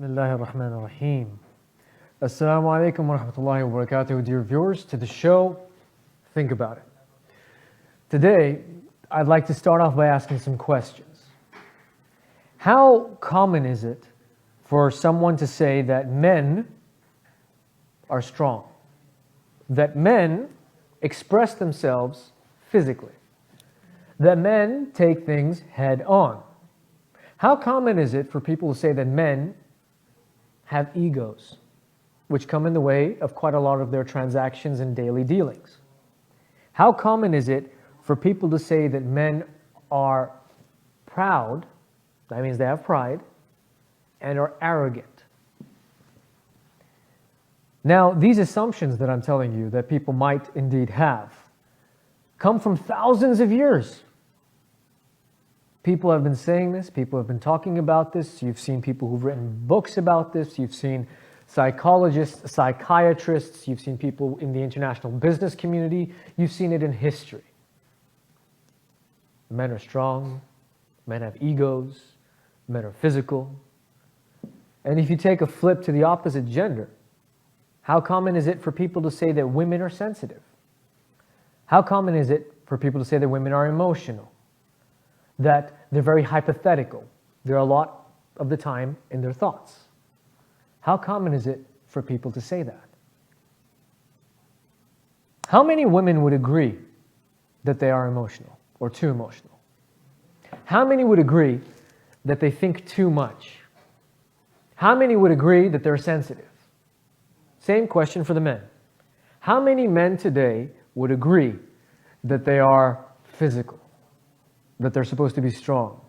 Bismillahir Rahmanir Rahim. Assalamu alaikum wa rahmatullahi wa barakatuh, dear viewers, to the show, Think About It. Today, I'd like to start off by asking some questions. How common is it for someone to say that men are strong? That men express themselves physically? That men take things head on? How common is it for people to say that men have egos, which come in the way of quite a lot of their transactions and daily dealings? How common is it for people to say that men are proud, that means they have pride, and are arrogant? Now, these assumptions that I'm telling you that people might indeed have come from thousands of years. People have been saying this, people have been talking about this, you've seen people who've written books about this, you've seen psychologists, psychiatrists, you've seen people in the international business community, you've seen it in history. Men are strong, men have egos, men are physical. And if you take a flip to the opposite gender, how common is it for people to say that women are sensitive? How common is it for people to say that women are emotional? That they're very hypothetical. They're a lot of the time in their thoughts. How common is it for people to say that? How many women would agree that they are emotional or too emotional? How many would agree that they think too much? How many would agree that they're sensitive? Same question for the men. How many men today would agree that they are physical? That they're supposed to be strong,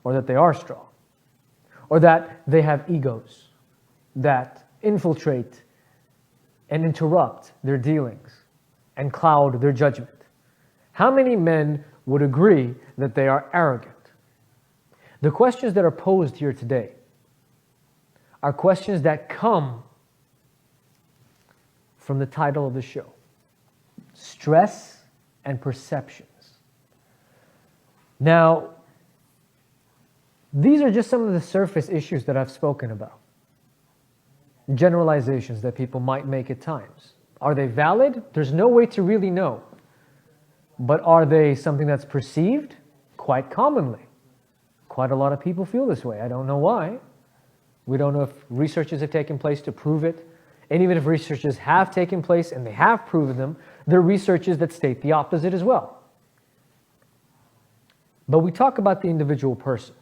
or that they are strong, or that they have egos that infiltrate and interrupt their dealings and cloud their judgment? How many men would agree that they are arrogant? The questions that are posed here today are questions that come from the title of the show: Stress and Perception. Now, these are just some of the surface issues that I've spoken about. Generalizations that people might make at times. Are they valid? There's no way to really know. But are they something that's perceived? Quite commonly. Quite a lot of people feel this way. I don't know why. We don't know if researches have taken place to prove it. And even if researches have taken place and they have proven them, there are researches that state the opposite as well. But we talk about the individual person.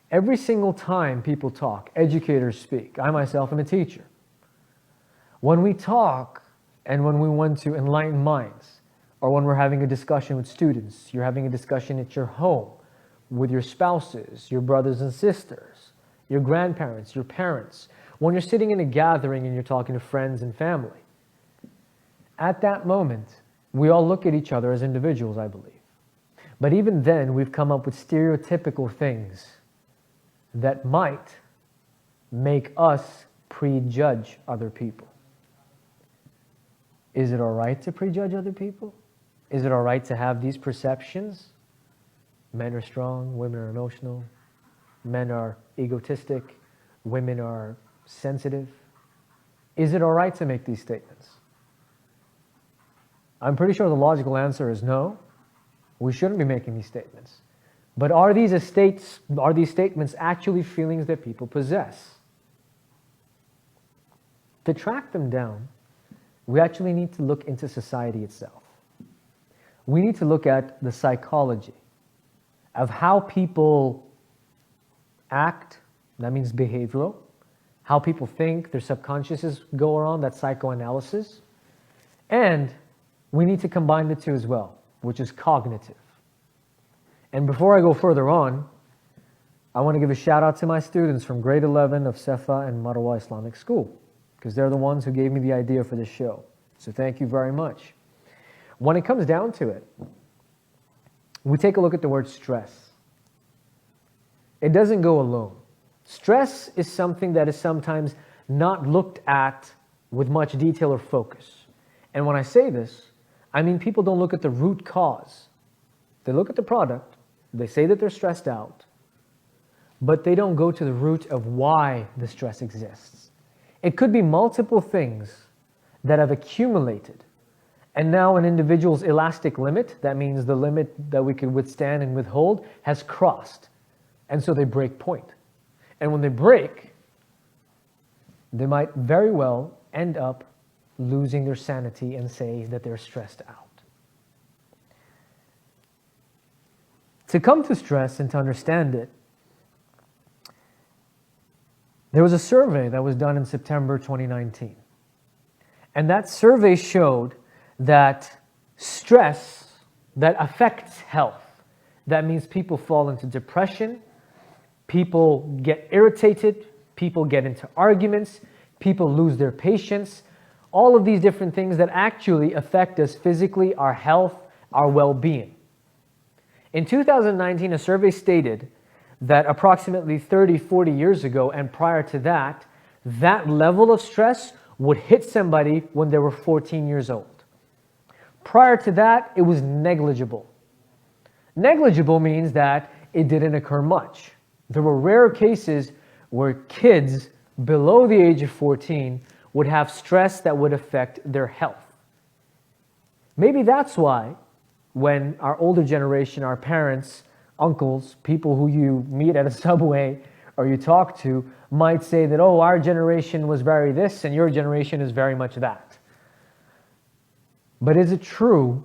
Every single time people talk, educators speak. I myself am a teacher. When we talk and when we want to enlighten minds, or when we're having a discussion with students, you're having a discussion at your home, with your spouses, your brothers and sisters, your grandparents, your parents, when you're sitting in a gathering and you're talking to friends and family, at that moment, we all look at each other as individuals, I believe. But even then, we've come up with stereotypical things that might make us prejudge other people. Is it all right to prejudge other people? Is it all right to have these perceptions? Men are strong, women are emotional, men are egotistic, women are sensitive. Is it all right to make these statements? I'm pretty sure the logical answer is no. We shouldn't be making these statements. But are these statements actually feelings that people possess? To track them down, we actually need to look into society itself. We need to look at the psychology of how people act, that means behavioral, how people think, their subconsciouses go around, that's psychoanalysis. And we need to combine the two as well, which is cognitive. And before I go further on, I want to give a shout out to my students from grade 11 of Sefa and Marwa Islamic School, because they're the ones who gave me the idea for this show. So thank you very much. When it comes down to it, we take a look at the word stress. It doesn't go alone. Stress is something that is sometimes not looked at with much detail or focus. And when I say this, I mean people don't look at the root cause. They look at the product, they say that they're stressed out, but they don't go to the root of why the stress exists. It could be multiple things that have accumulated. And now an individual's elastic limit, that means the limit that we can withstand and withhold, has crossed. And so they break point. And when they break, they might very well end up losing their sanity and say that they're stressed out. To come to stress and to understand it, there was a survey that was done in September 2019. And that survey showed that stress that affects health, that means people fall into depression, people get irritated, people get into arguments, people lose their patience, all of these different things that actually affect us physically, our health, our well-being. In 2019, a survey stated that approximately 30, 40 years ago and prior to that, that level of stress would hit somebody when they were 14 years old. Prior to that, it was negligible. Negligible means that it didn't occur much. There were rare cases where kids below the age of 14 would have stress that would affect their health. Maybe that's why when our older generation, our parents, uncles, people who you meet at a subway or you talk to might say that, oh, our generation was very this and your generation is very much that. But is it true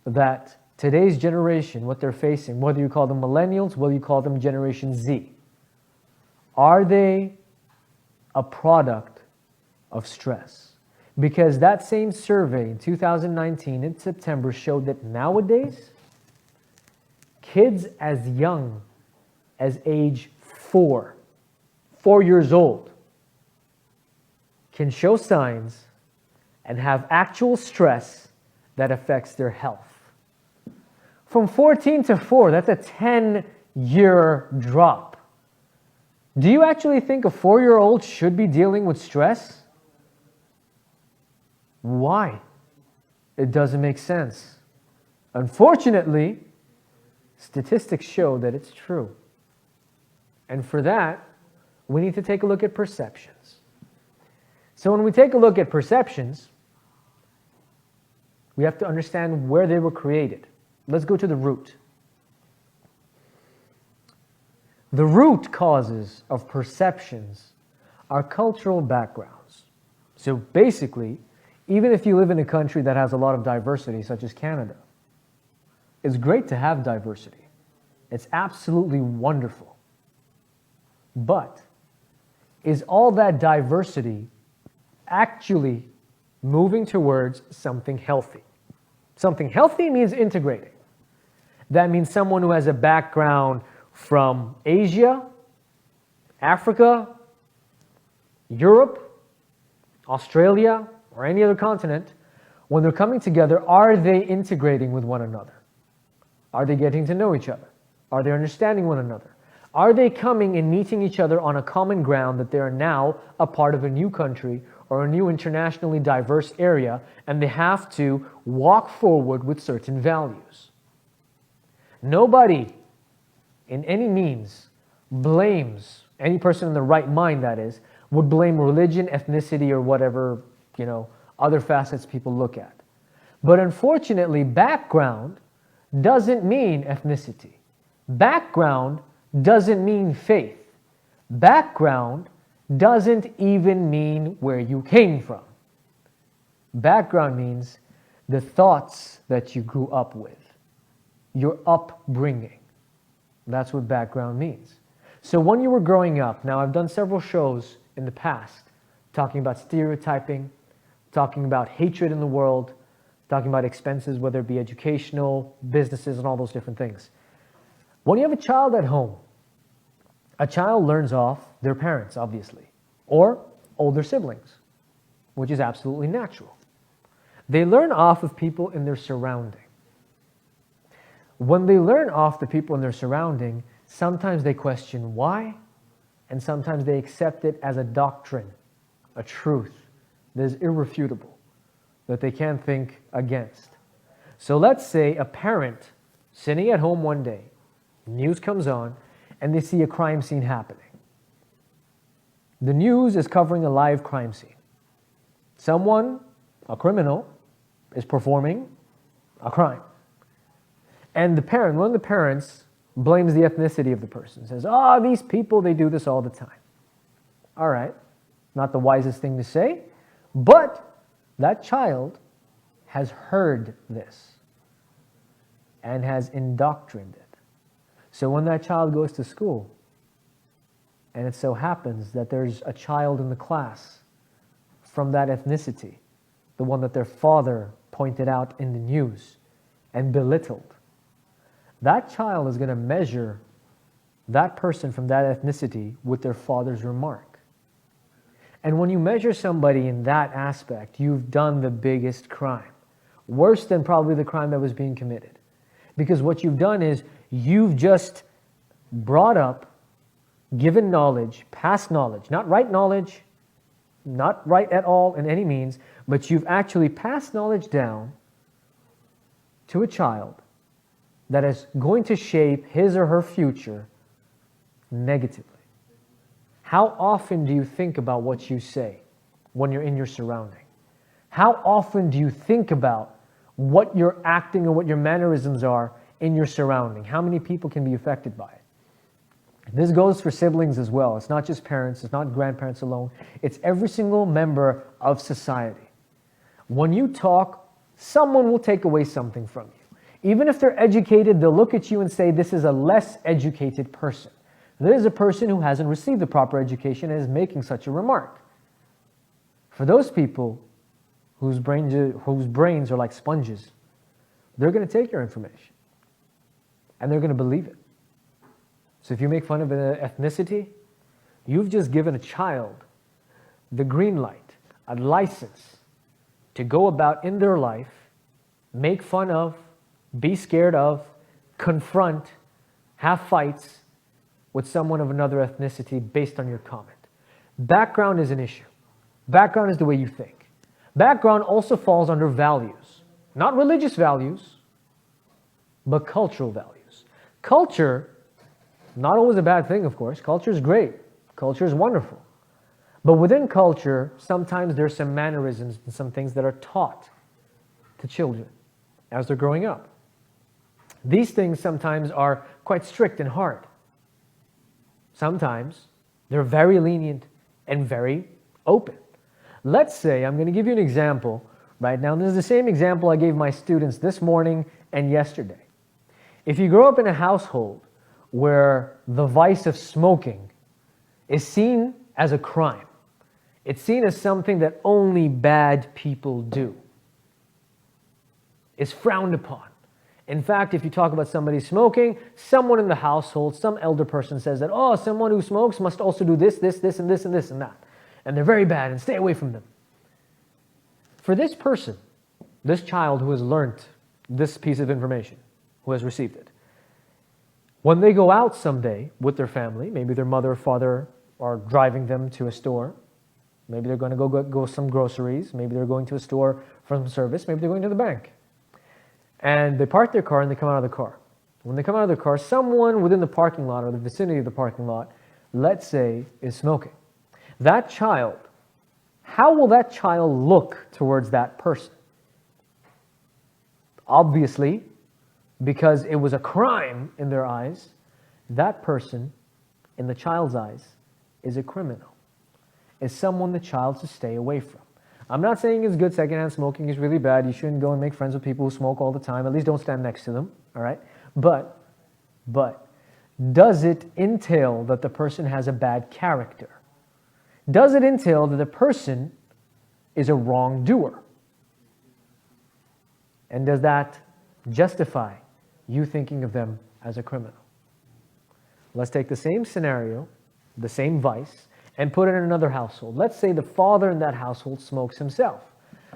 that today's generation, what they're facing, whether you call them millennials, whether you call them Generation Z, are they a product of stress? Because that same survey in 2019 in September showed that nowadays, kids as young as age 4 years old, can show signs and have actual stress that affects their health. From 14 to 4, that's a 10-year drop. Do you actually think a 4-year-old should be dealing with stress? Why? It doesn't make sense. Unfortunately, statistics show that it's true. And for that, we need to take a look at perceptions. So when we take a look at perceptions, we have to understand where they were created. Let's go to the root. The root causes of perceptions are cultural backgrounds. So basically, even if you live in a country that has a lot of diversity, such as Canada, it's great to have diversity. It's absolutely wonderful. But is all that diversity actually moving towards something healthy? Something healthy means integrating. That means someone who has a background from Asia, Africa, Europe, Australia, or any other continent, when they're coming together, are they integrating with one another? Are they getting to know each other? Are they understanding one another? Are they coming and meeting each other on a common ground that they are now a part of a new country or a new internationally diverse area, and they have to walk forward with certain values? Nobody in any means blames, any person in the right mind that is, would blame religion, ethnicity, or whatever, other facets people look at. But unfortunately, background doesn't mean ethnicity. Background doesn't mean faith. Background doesn't even mean where you came from. Background means the thoughts that you grew up with, your upbringing. That's what background means. So when you were growing up, now I've done several shows in the past talking about stereotyping, talking about hatred in the world, talking about expenses, whether it be educational, businesses, and all those different things. When you have a child at home, a child learns off their parents, obviously, or older siblings, which is absolutely natural. They learn off of people in their surrounding. When they learn off the people in their surrounding, sometimes they question why, and sometimes they accept it as a doctrine, a truth that is irrefutable, that they can't think against. So let's say a parent sitting at home one day, news comes on, and they see a crime scene happening. The news is covering a live crime scene. Someone, a criminal, is performing a crime. And one of the parents blames the ethnicity of the person, says, these people, they do this all the time. All right, not the wisest thing to say, but that child has heard this and has indoctrinated it. So when that child goes to school, and it so happens that there's a child in the class from that ethnicity, the one that their father pointed out in the news and belittled, that child is going to measure that person from that ethnicity with their father's remark. And when you measure somebody in that aspect, you've done the biggest crime. Worse than probably the crime that was being committed. Because what you've done is you've just brought up, given knowledge, past knowledge, not right knowledge, not right at all in any means, but you've actually passed knowledge down to a child that is going to shape his or her future negatively. How often do you think about what you say when you're in your surrounding? How often do you think about what you're acting or what your mannerisms are in your surrounding? How many people can be affected by it? This goes for siblings as well. It's not just parents, it's not grandparents alone. It's every single member of society. When you talk, someone will take away something from you. Even if they're educated, they'll look at you and say, this is a less educated person. This is a person who hasn't received the proper education and is making such a remark. For those people whose brains are like sponges, they're going to take your information and they're going to believe it. So if you make fun of an ethnicity, you've just given a child the green light, a license to go about in their life, make fun of, be scared of, confront, have fights with someone of another ethnicity based on your comment. Background is an issue. Background is the way you think. Background also falls under values. Not religious values, but cultural values. Culture, not always a bad thing, of course. Culture is great. Culture is wonderful. But within culture, sometimes there's some mannerisms and some things that are taught to children as they're growing up. These things sometimes are quite strict and hard. Sometimes they're very lenient and very open. Let's say, I'm going to give you an example right now. This is the same example I gave my students this morning and yesterday. If you grow up in a household where the vice of smoking is seen as a crime, it's seen as something that only bad people do, it's frowned upon. In fact, if you talk about somebody smoking, someone in the household, some elder person says that, someone who smokes must also do this, this, this, and this, and this, and that. And they're very bad, and stay away from them. For this person, this child who has learned this piece of information, who has received it, when they go out someday with their family, maybe their mother or father are driving them to a store, maybe they're going to go some groceries, maybe they're going to a store for some service, maybe they're going to the bank. And they park their car and they come out of the car. When they come out of the car, someone within the parking lot or the vicinity of the parking lot, let's say, is smoking. That child, how will that child look towards that person? Obviously, because it was a crime in their eyes, that person, in the child's eyes, is a criminal, is someone the child should stay away from. I'm not saying it's good. Secondhand smoking is really bad. You shouldn't go and make friends with people who smoke all the time. At least don't stand next to them, all right? But does it entail that the person has a bad character? Does it entail that the person is a wrongdoer? And does that justify you thinking of them as a criminal? Let's take the same scenario, the same vice, and put it in another household. Let's say the father in that household smokes himself.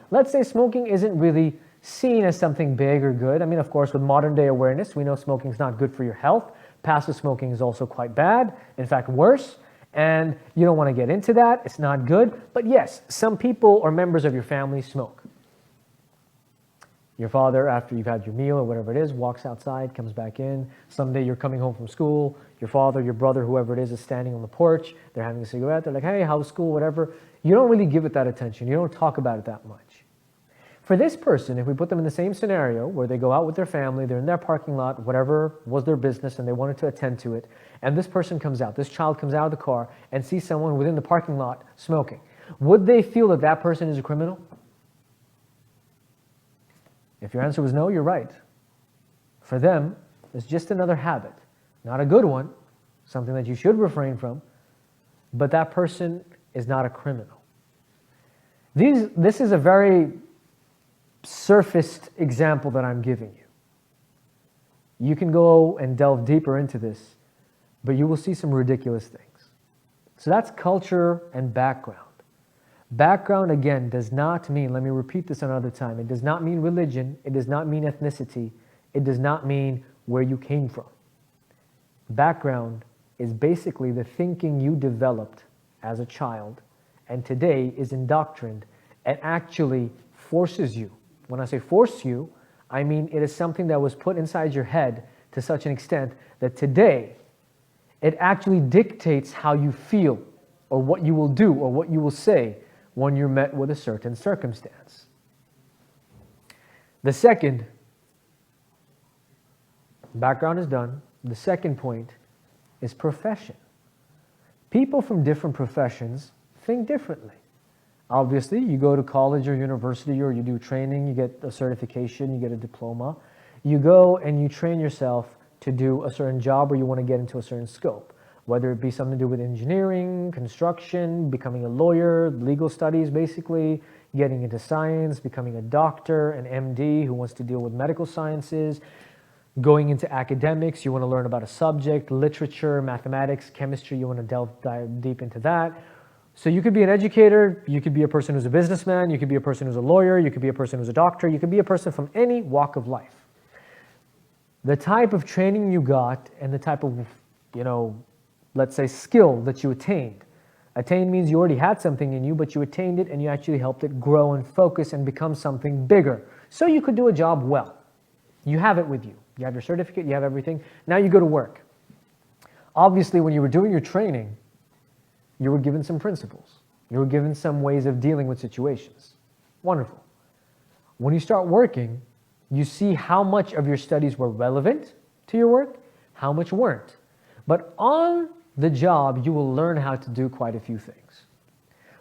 Let's say smoking isn't really seen as something big or good. I mean, of course, with modern day awareness, we know smoking is not good for your health. Passive smoking is also quite bad, in fact, worse. And you don't want to get into that. It's not good. But yes, some people or members of your family smoke. Your father, after you've had your meal or whatever it is, walks outside, comes back in. Someday you're coming home from school, your father, your brother, whoever it is standing on the porch, they're having a cigarette, they're like, hey, how's school, whatever. You don't really give it that attention. You don't talk about it that much. For this person, if we put them in the same scenario where they go out with their family, they're in their parking lot, whatever was their business, and they wanted to attend to it, and this person comes out, this child comes out of the car and sees someone within the parking lot smoking, would they feel that that person is a criminal? If your answer was no, you're right. For them, it's just another habit. Not a good one, something that you should refrain from, but that person is not a criminal. This is a very surfaced example that I'm giving you. You can go and delve deeper into this, but you will see some ridiculous things. So that's culture and background. Background, again, does not mean, let me repeat this another time, it does not mean religion, it does not mean ethnicity, it does not mean where you came from. Background is basically the thinking you developed as a child and today is indoctrined and actually forces you. When I say force you, I mean it is something that was put inside your head to such an extent that today it actually dictates how you feel or what you will do or what you will say when you're met with a certain circumstance. The second, background is done. The second point is profession. People from different professions think differently. Obviously, you go to college or university or you do training, you get a certification, you get a diploma. You go and you train yourself to do a certain job or you want to get into a certain scope, whether it be something to do with engineering, construction, becoming a lawyer, legal studies basically, getting into science, becoming a doctor, an MD who wants to deal with medical sciences, going into academics, you want to learn about a subject, literature, mathematics, chemistry, you want to dive deep into that. So you could be an educator, you could be a person who's a businessman, you could be a person who's a lawyer, you could be a person who's a doctor, you could be a person from any walk of life. The type of training you got and the type of, let's say skill that you attained. Attained means you already had something in you, but you attained it and you actually helped it grow and focus and become something bigger. So you could do a job well. You have it with you. You have your certificate, you have everything. Now you go to work. Obviously, when you were doing your training, you were given some principles. You were given some ways of dealing with situations. Wonderful. When you start working, you see how much of your studies were relevant to your work, how much weren't. But on the job, you will learn how to do quite a few things.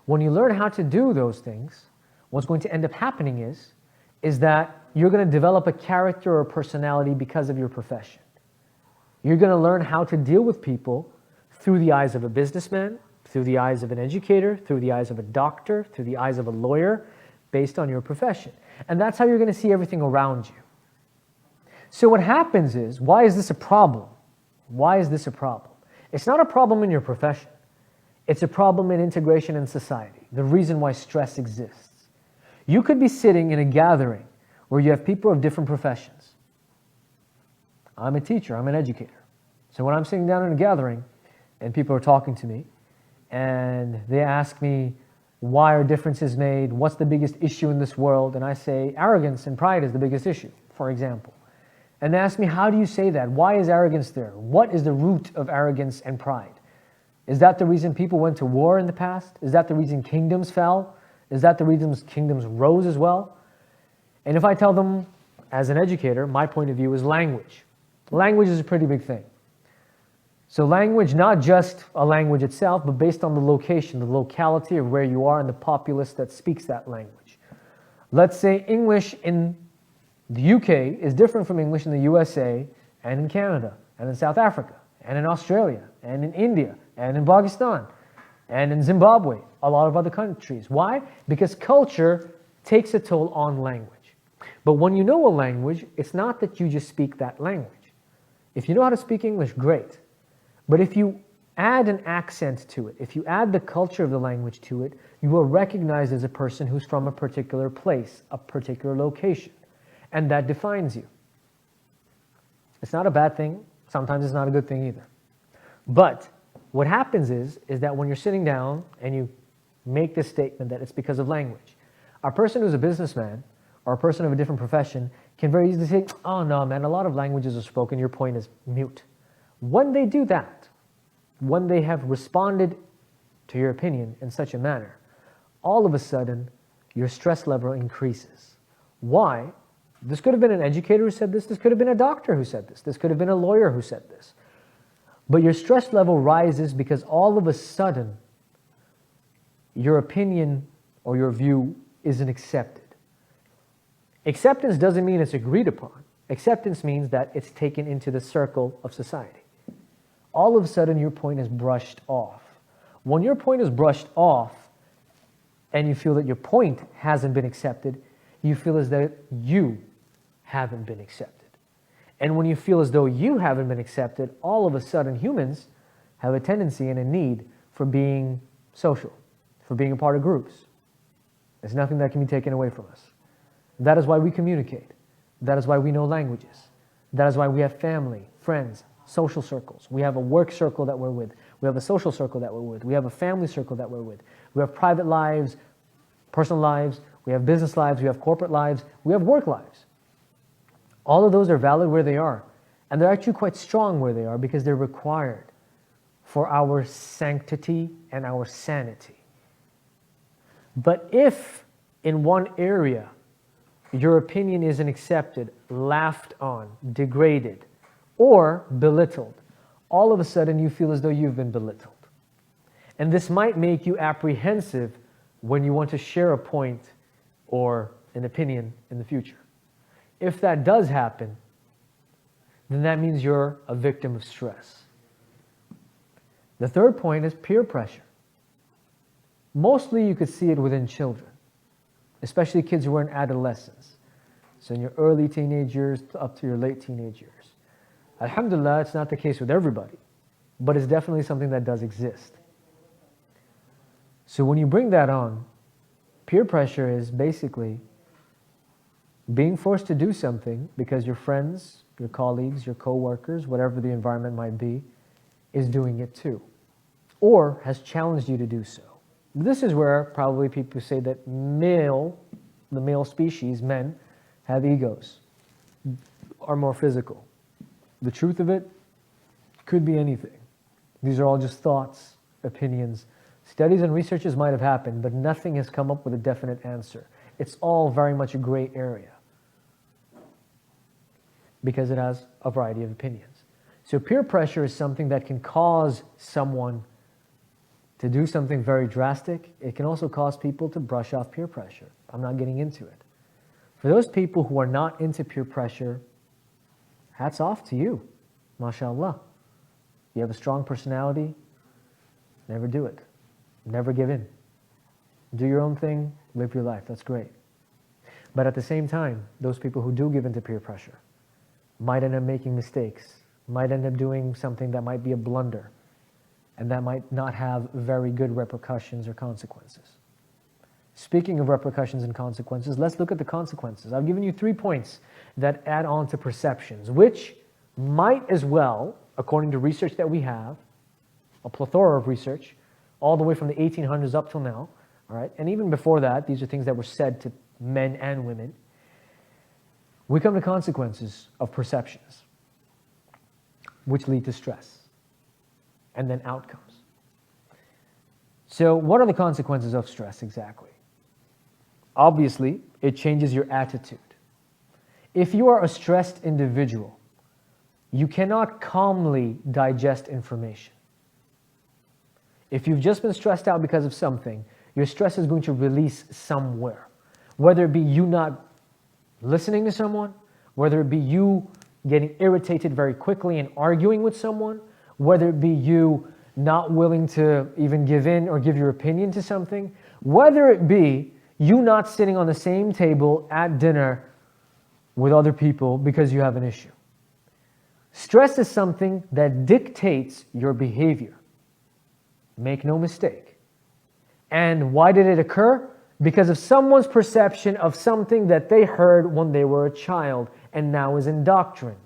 When you learn how to do those things, what's going to end up happening is that you're going to develop a character or personality because of your profession. You're going to learn how to deal with people through the eyes of a businessman, through the eyes of an educator, through the eyes of a doctor, through the eyes of a lawyer, based on your profession. And that's how you're going to see everything around you. So what happens is, why is this a problem? Why is this a problem? It's not a problem in your profession. It's a problem in integration in society, the reason why stress exists. You could be sitting in a gathering where you have people of different professions. I'm a teacher, I'm an educator. So when I'm sitting down in a gathering and people are talking to me and they ask me, why are differences made? What's the biggest issue in this world? And I say, arrogance and pride is the biggest issue, for example. And they ask me, how do you say that? Why is arrogance there? What is the root of arrogance and pride? Is that the reason people went to war in the past? Is that the reason kingdoms fell? Is that the reason kingdoms rose as well? And if I tell them, as an educator, my point of view is language. Language is a pretty big thing. So language, not just a language itself, but based on the location, the locality of where you are and the populace that speaks that language. Let's say English in the UK is different from English in the USA and in Canada and in South Africa and in Australia and in India and in Pakistan and in Zimbabwe, a lot of other countries. Why? Because culture takes a toll on language. But when you know a language, it's not that you just speak that language. If you know how to speak English, great. But if you add an accent to it, if you add the culture of the language to it, you are recognized as a person who's from a particular place, a particular location. And that defines you. It's not a bad thing. Sometimes it's not a good thing either. But what happens is that when you're sitting down and you make this statement that it's because of language, a person who's a businessman or a person of a different profession can very easily say, oh no man, a lot of languages are spoken, your point is mute. When they do that, when they have responded to your opinion in such a manner, all of a sudden your stress level increases. Why? This could have been an educator who said this could have been a doctor who said this could have been a lawyer who said this. But your stress level rises because all of a sudden your opinion or your view isn't accepted. Acceptance doesn't mean it's agreed upon. Acceptance means that it's taken into the circle of society. All of a sudden your point is brushed off. When your point is brushed off and you feel that your point hasn't been accepted, you feel as though you haven't been accepted. And when you feel as though you haven't been accepted, all of a sudden humans have a tendency and a need for being social, for being a part of groups. There's nothing that can be taken away from us. That is why we communicate. That is why we know languages. That is why we have family, friends, social circles. We have a work circle that we're with. We have a social circle that we're with. We have a family circle that we're with. We have private lives, personal lives. We have business lives. We have corporate lives. We have work lives. All of those are valid where they are. And they're actually quite strong where they are because they're required for our sanctity and our sanity. But if in one area your opinion isn't accepted, laughed on, degraded, or belittled, all of a sudden you feel as though you've been belittled. And this might make you apprehensive when you want to share a point or an opinion in the future. If that does happen, then that means you're a victim of stress. The third point is peer pressure. Mostly you could see it within children, especially kids who are in adolescence. So in your early teenage years up to your late teenage years. Alhamdulillah, it's not the case with everybody, but it's definitely something that does exist. So when you bring that on, peer pressure is basically being forced to do something because your friends, your colleagues, your co-workers, whatever the environment might be, is doing it too, or has challenged you to do so. This is where probably people say that the male species, men, have egos, are more physical. The truth of it could be anything. These are all just thoughts, opinions. Studies and researches might have happened, but nothing has come up with a definite answer. It's all very much a gray area because it has a variety of opinions. So peer pressure is something that can cause someone to do something very drastic. It can also cause people to brush off peer pressure. I'm not getting into it. For those people who are not into peer pressure, hats off to you, mashallah. You have a strong personality, never do it. Never give in. Do your own thing, live your life, that's great. But at the same time, those people who do give in to peer pressure might end up making mistakes, might end up doing something that might be a blunder, and that might not have very good repercussions or consequences. Speaking of repercussions and consequences, let's look at the consequences. I've given you 3 points that add on to perceptions, which might as well, according to research that we have, a plethora of research, all the way from the 1800s up till now, all right? And even before that, these are things that were said to men and women. We come to consequences of perceptions, which lead to stress, and then outcomes. So what are the consequences of stress exactly? Obviously, it changes your attitude. If you are a stressed individual, you cannot calmly digest information. If you've just been stressed out because of something, your stress is going to release somewhere. Whether it be you not listening to someone, whether it be you getting irritated very quickly and arguing with someone, whether it be you not willing to even give in or give your opinion to something, whether it be you not sitting on the same table at dinner with other people because you have an issue. Stress is something that dictates your behavior. Make no mistake. And why did it occur? Because of someone's perception of something that they heard when they were a child and now is indoctrined.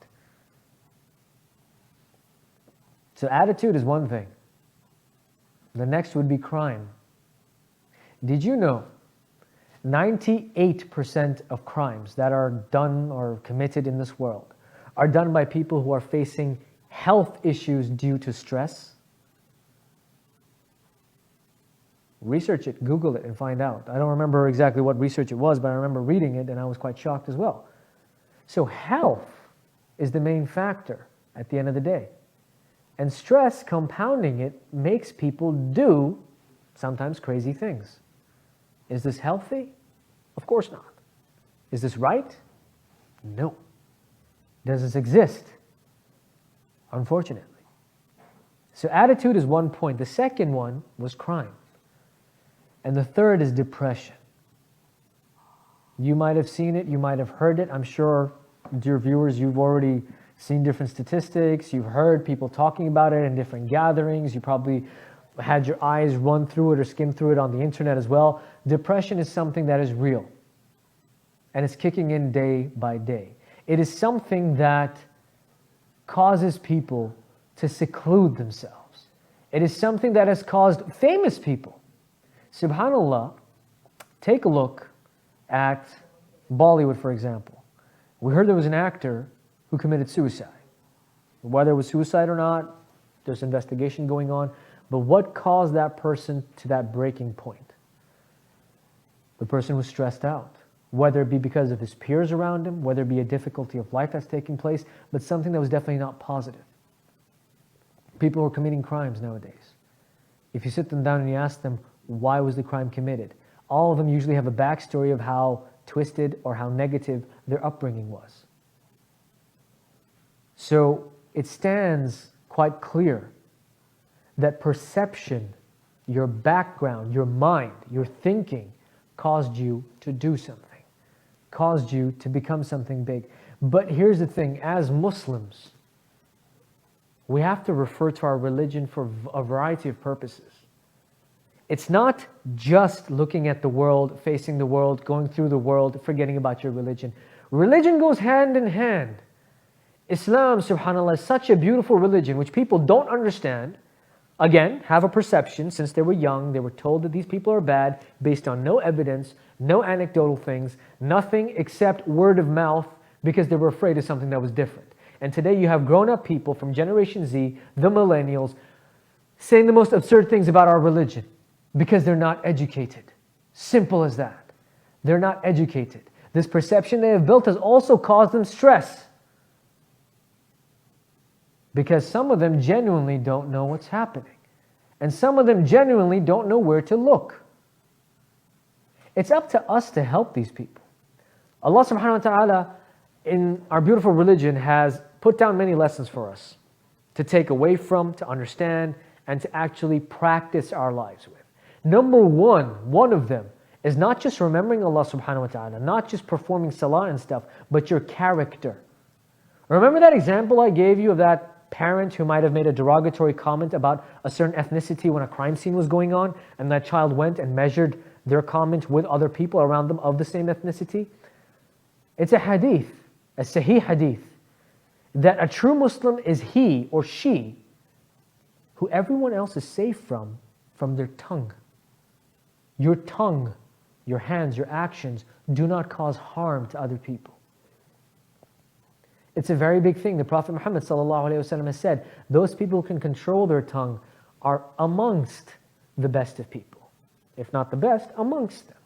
So attitude is one thing. The next would be crime. Did you know 98% of crimes that are done or committed in this world are done by people who are facing health issues due to stress? Research it, Google it, and find out. I don't remember exactly what research it was, but I remember reading it and I was quite shocked as well. So health is the main factor at the end of the day. And stress, compounding it, makes people do sometimes crazy things. Is this healthy? Of course not. Is this right? No. Does this exist? Unfortunately. So attitude is one point. The second one was crime. And the third is depression. You might have seen it, you might have heard it. I'm sure, dear viewers, you've already seen different statistics. You've heard people talking about it in different gatherings. You probably had your eyes run through it or skim through it on the internet as well. Depression is something that is real. And it's kicking in day by day. It is something that causes people to seclude themselves. It is something that has caused famous people. SubhanAllah, take a look at Bollywood, for example. We heard there was an actor who committed suicide. Whether it was suicide or not, there's investigation going on. But what caused that person to that breaking point? The person was stressed out. Whether it be because of his peers around him, whether it be a difficulty of life that's taking place, but something that was definitely not positive. People who are committing crimes nowadays. If you sit them down and you ask them, why was the crime committed? All of them usually have a backstory of how twisted or how negative their upbringing was. So it stands quite clear that perception, your background, your mind, your thinking caused you to do something, caused you to become something big. But here's the thing, as Muslims, we have to refer to our religion for a variety of purposes. It's not just looking at the world, facing the world, going through the world, forgetting about your religion. Religion goes hand in hand. Islam, subhanAllah, is such a beautiful religion which people don't understand. Again, have a perception. Since they were young, they were told that these people are bad based on no evidence, no anecdotal things, nothing except word of mouth because they were afraid of something that was different. And today you have grown-up people from Generation Z, the millennials, saying the most absurd things about our religion because they're not educated. Simple as that. They're not educated. This perception they have built has also caused them stress. Because some of them genuinely don't know what's happening. And some of them genuinely don't know where to look. It's up to us to help these people. Allah subhanahu wa ta'ala in our beautiful religion has put down many lessons for us to take away from, to understand, and to actually practice our lives with. Number one of them is not just remembering Allah subhanahu wa ta'ala, not just performing salah and stuff, but your character. Remember that example I gave you of that parent who might have made a derogatory comment about a certain ethnicity when a crime scene was going on, and that child went and measured their comment with other people around them of the same ethnicity? It's a hadith, a sahih hadith, that a true Muslim is he or she who everyone else is safe from their tongue. Your tongue, your hands, your actions do not cause harm to other people. It's a very big thing. The Prophet Muhammad ﷺ has said, those people who can control their tongue are amongst the best of people. If not the best, amongst them.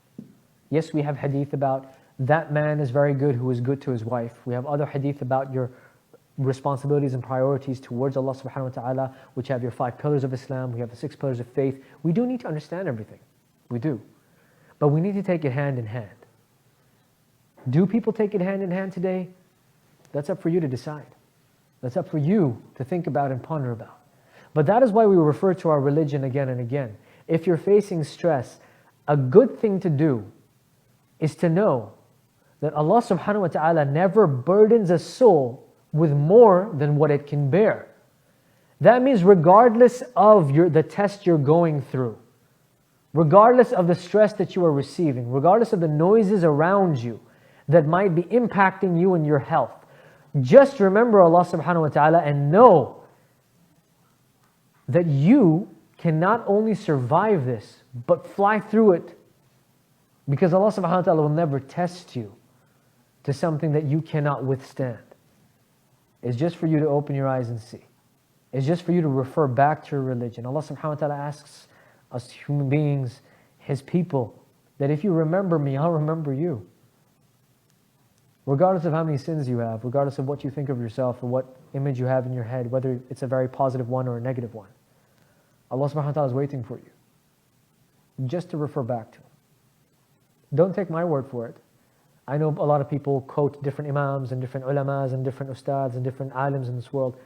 Yes, we have hadith about that man is very good who is good to his wife. We have other hadith about your responsibilities and priorities towards Allah subhanahu wa ta'ala, which have your 5 pillars of Islam, we have the 6 pillars of faith. We do need to understand everything. We do. But we need to take it hand in hand. Do people take it hand in hand today? That's up for you to decide. That's up for you to think about and ponder about. But that is why we refer to our religion again and again. If you're facing stress, a good thing to do is to know that Allah subhanahu wa ta'ala never burdens a soul with more than what it can bear. That means regardless of the test you're going through, regardless of the stress that you are receiving, regardless of the noises around you that might be impacting you and your health, just remember Allah subhanahu wa ta'ala and know that you can not only survive this, but fly through it. Because Allah subhanahu wa ta'ala will never test you to something that you cannot withstand. It's just for you to open your eyes and see. is just for you to refer back to your religion. Allah subhanahu wa ta'ala asks us human beings, His people, that if you remember me, I'll remember you. Regardless of how many sins you have, regardless of what you think of yourself or what image you have in your head, whether it's a very positive one or a negative one, Allah subhanahu wa ta'ala is waiting for you, just to refer back to Him. Don't take my word for it. I know a lot of people quote different imams and different ulamas and different ustads and different alims in this world.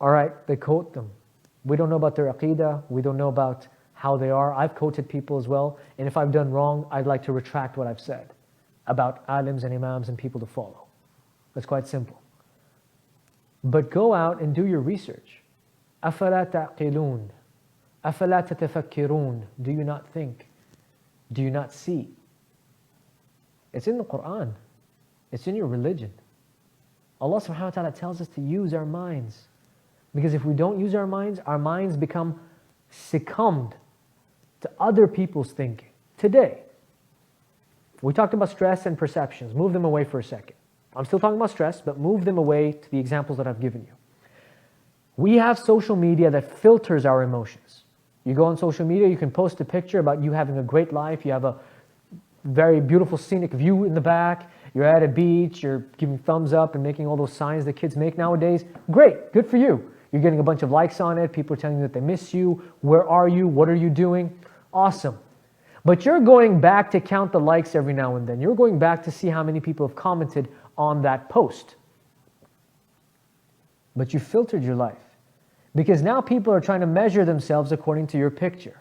All right, they quote them. We don't know about their aqeedah. We don't know about how they are. I've quoted people as well. And if I've done wrong, I'd like to retract what I've said about alims and imams and people to follow. That's quite simple. But go out and do your research. أَفَلَا تَعْقِلُونَ أَفَلَا تَتَفَكِّرُونَ. Do you not think? Do you not see? It's in the Quran. It's in your religion. Allah subhanahu wa ta'ala tells us to use our minds. Because if we don't use our minds become succumbed to other people's thinking. Today, we talked about stress and perceptions. Move them away for a second. I'm still talking about stress, but move them away to the examples that I've given you. We have social media that filters our emotions. You go on social media, you can post a picture about you having a great life, you have a very beautiful scenic view in the back, you're at a beach, you're giving thumbs up and making all those signs that kids make nowadays. Great, good for you. You're getting a bunch of likes on it, people are telling you that they miss you, where are you, what are you doing? Awesome. But you're going back to count the likes every now and then. You're going back to see how many people have commented on that post. But you filtered your life. Because now people are trying to measure themselves according to your picture.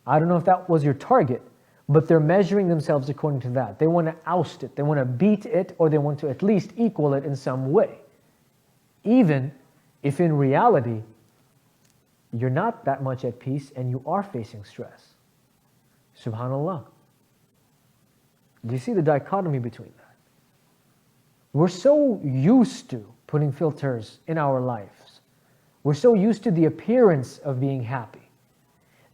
I don't know if that was your target, but they're measuring themselves according to that. They want to oust it, they want to beat it, or they want to at least equal it in some way. Even if in reality, you're not that much at peace and you are facing stress. Subhanallah. Do you see the dichotomy between that? We're so used to putting filters in our lives. We're so used to the appearance of being happy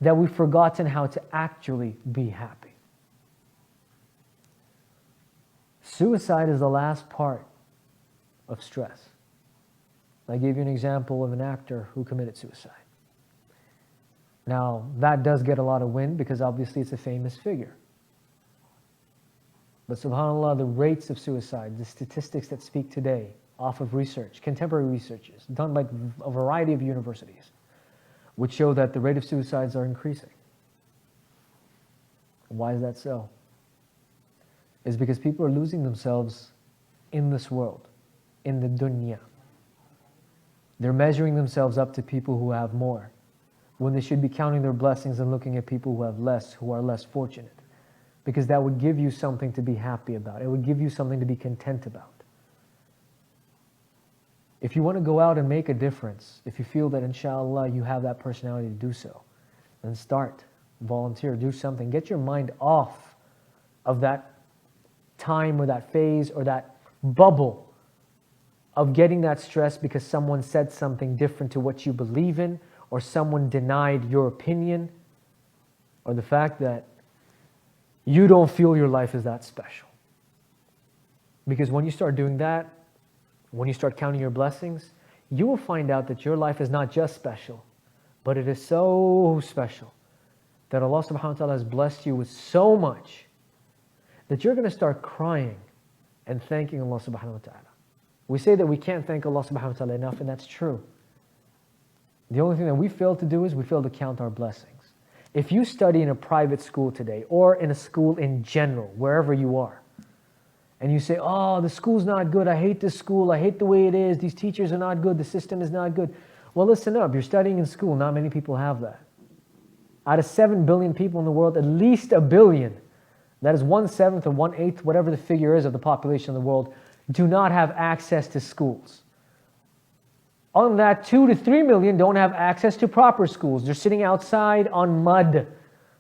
that we've forgotten how to actually be happy. Suicide is the last part of stress. I gave you an example of an actor who committed suicide. Now, that does get a lot of wind because obviously it's a famous figure. But subhanAllah, the rates of suicide, the statistics that speak today off of research, contemporary researches done by a variety of universities, which show that the rate of suicides are increasing. Why is that so? It's because people are losing themselves in this world, in the dunya. They're measuring themselves up to people who have more, when they should be counting their blessings and looking at people who have less, who are less fortunate. Because that would give you something to be happy about. It would give you something to be content about. If you want to go out and make a difference, if you feel that inshallah you have that personality to do so, then start, volunteer, do something. Get your mind off of that time or that phase or that bubble of getting that stress because someone said something different to what you believe in, or someone denied your opinion, or the fact that you don't feel your life is that special. Because when you start doing that, when you start counting your blessings, you will find out that your life is not just special, but it is so special that Allah subhanahu wa ta'ala has blessed you with so much that you're going to start crying and thanking Allah subhanahu wa ta'ala. We say that we can't thank Allah subhanahu wa ta'ala enough, and that's true. The only thing that we fail to do is we fail to count our blessings. If you study in a private school today, or in a school in general, wherever you are, and you say, oh, the school's not good, I hate this school, I hate the way it is, these teachers are not good, the system is not good. Well, listen up, you're studying in school, not many people have that. Out of 7 billion people in the world, at least 1 billion, that is 1/7 or 1/8, whatever the figure is of the population of the world, do not have access to schools. On that, 2 to 3 million don't have access to proper schools. They're sitting outside on mud,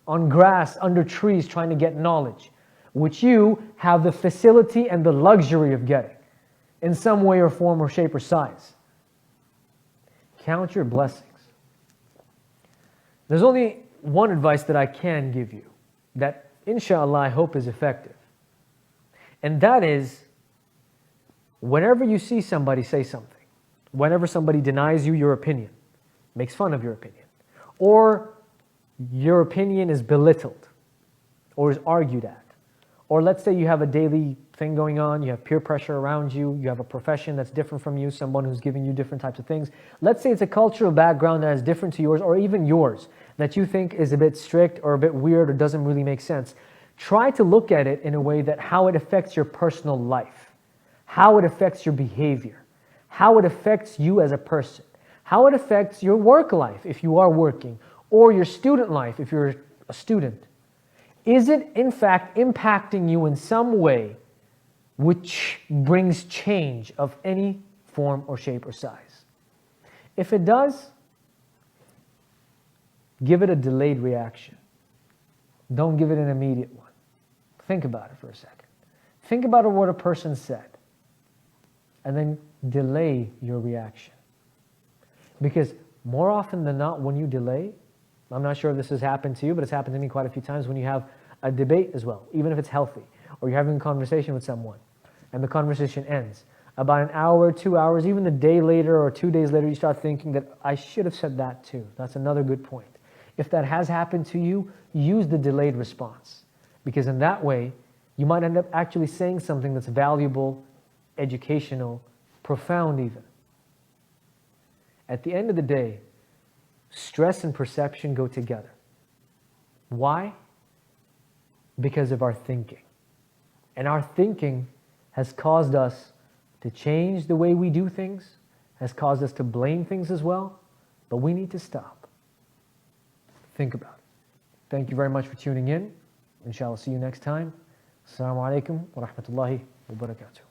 on grass, under trees, trying to get knowledge, which you have the facility and the luxury of getting in some way or form or shape or size. Count your blessings. There's only one advice that I can give you that inshallah I hope is effective. And that is, whenever you see somebody say something, whenever somebody denies you your opinion, makes fun of your opinion, or your opinion is belittled or is argued at. Or let's say you have a daily thing going on, you have peer pressure around you, you have a profession that's different from you, someone who's giving you different types of things. Let's say it's a cultural background that is different to yours, or even yours, that you think is a bit strict or a bit weird or doesn't really make sense. Try to look at it in a way that how it affects your personal life, how it affects your behavior, how it affects you as a person, how it affects your work life if you are working, or your student life if you're a student. Is it in fact impacting you in some way which brings change of any form or shape or size? If it does, give it a delayed reaction. Don't give it an immediate one. Think about it for a second. Think about what a person said, and then delay your reaction. Because more often than not, when you delay, I'm not sure if this has happened to you, but it's happened to me quite a few times when you have a debate as well, even if it's healthy, or you're having a conversation with someone, and the conversation ends. About an hour, 2 hours, even a day later or 2 days later, you start thinking that I should have said that too. That's another good point. If that has happened to you, use the delayed response. Because in that way, you might end up actually saying something that's valuable, educational, profound even. At the end of the day, stress and perception go together. Why? Because of our thinking. And our thinking has caused us to change the way we do things, has caused us to blame things as well, but we need to stop. Think about it. Thank you very much for tuning in. Inshallah, see you next time. Assalamu alaikum wa rahmatullahi wa barakatuh.